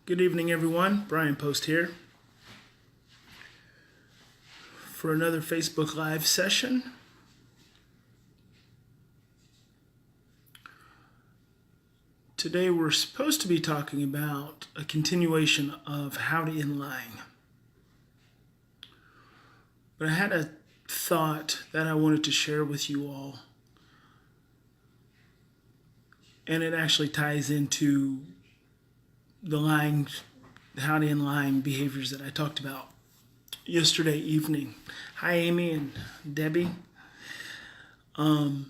Good evening, everyone. Bryan+Post here for another Facebook Live session. Today we're supposed to be talking about a continuation of how to inline. But I had a thought that I wanted to share with you all. And it actually ties into the how to inline behaviors that I talked about yesterday evening. Hi, Amy and Debbie. And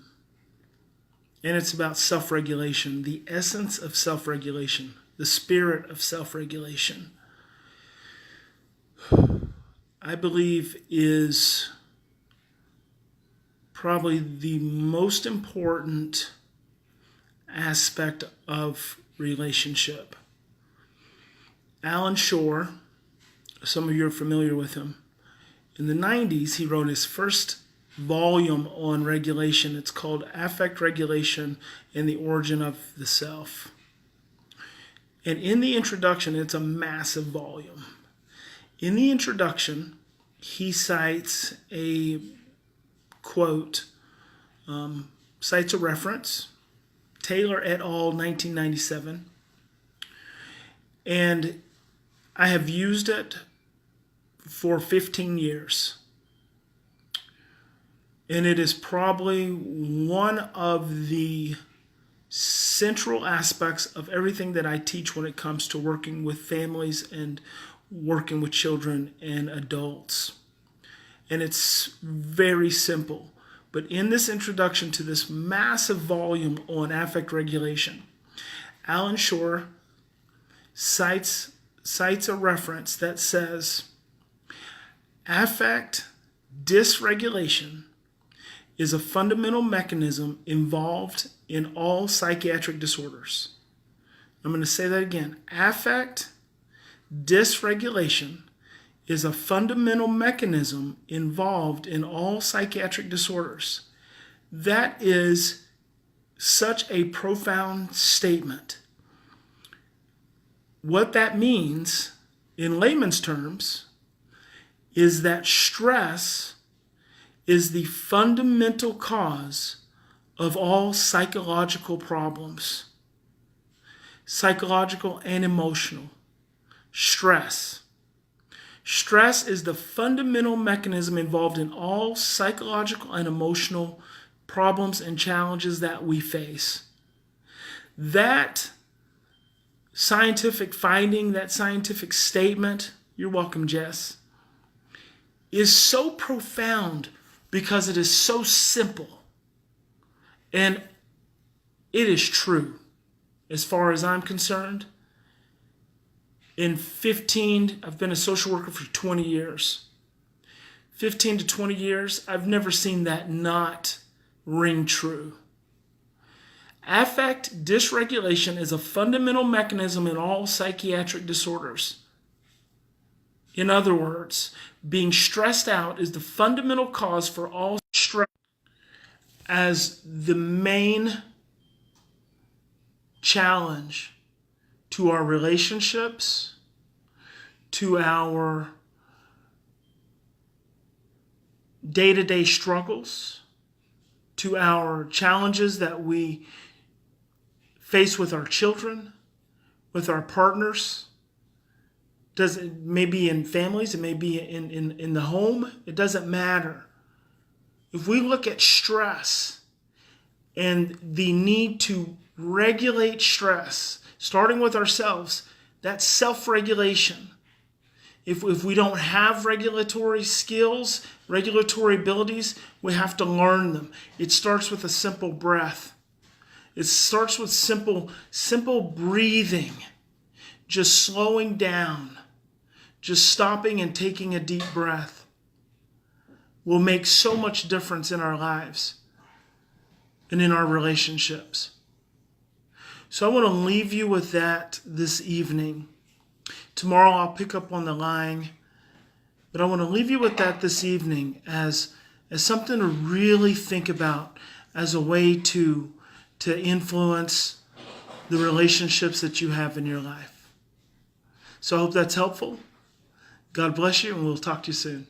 it's about self-regulation, the essence of self-regulation, the spirit of self-regulation. I believe is probably the most important aspect of relationship. Alan Shore, some of you are familiar with him. In the 90s, he wrote his first volume on regulation. It's called Affect Regulation and the Origin of the Self. And in the introduction, it's a massive volume. In the introduction, he cites a quote, cites a reference, Taylor et al., 1997. And I have used it for 15 years. And it is probably one of the central aspects of everything that I teach when it comes to working with families and working with children and adults. And it's very simple. But in this introduction to this massive volume on affect regulation, Alan Shore cites a reference that says, affect dysregulation is a fundamental mechanism involved in all psychiatric disorders. I'm going to say that again. Affect dysregulation is a fundamental mechanism involved in all psychiatric disorders. That is such a profound statement. What that means, in layman's terms, is that stress is the fundamental cause of all psychological problems. Psychological and emotional. Stress. Stress is the fundamental mechanism involved in all psychological and emotional problems and challenges that we face. That scientific finding, that scientific statement, you're welcome, Jess, is so profound because it is so simple. And it is true, as far as I'm concerned. I've been a social worker for 20 years. 15 to 20 years, I've never seen that not ring true. Affect dysregulation is a fundamental mechanism in all psychiatric disorders. In other words, being stressed out is the fundamental cause for all stress. As the main challenge to our relationships, to our day-to-day struggles, to our challenges that we face with our children, with our partners. It may be in families, it may be in the home, it doesn't matter. If we look at stress and the need to regulate stress, starting with ourselves, that's self-regulation. If we don't have regulatory skills, regulatory abilities, we have to learn them. It starts with a simple breath. It starts with simple breathing, just slowing down, just stopping and taking a deep breath will make so much difference in our lives and in our relationships. So I want to leave you with that this evening. Tomorrow I'll pick up on the lying, but I want to leave you with that this evening as something to really think about, as a way to influence the relationships that you have in your life. So I hope that's helpful. God bless you, and we'll talk to you soon.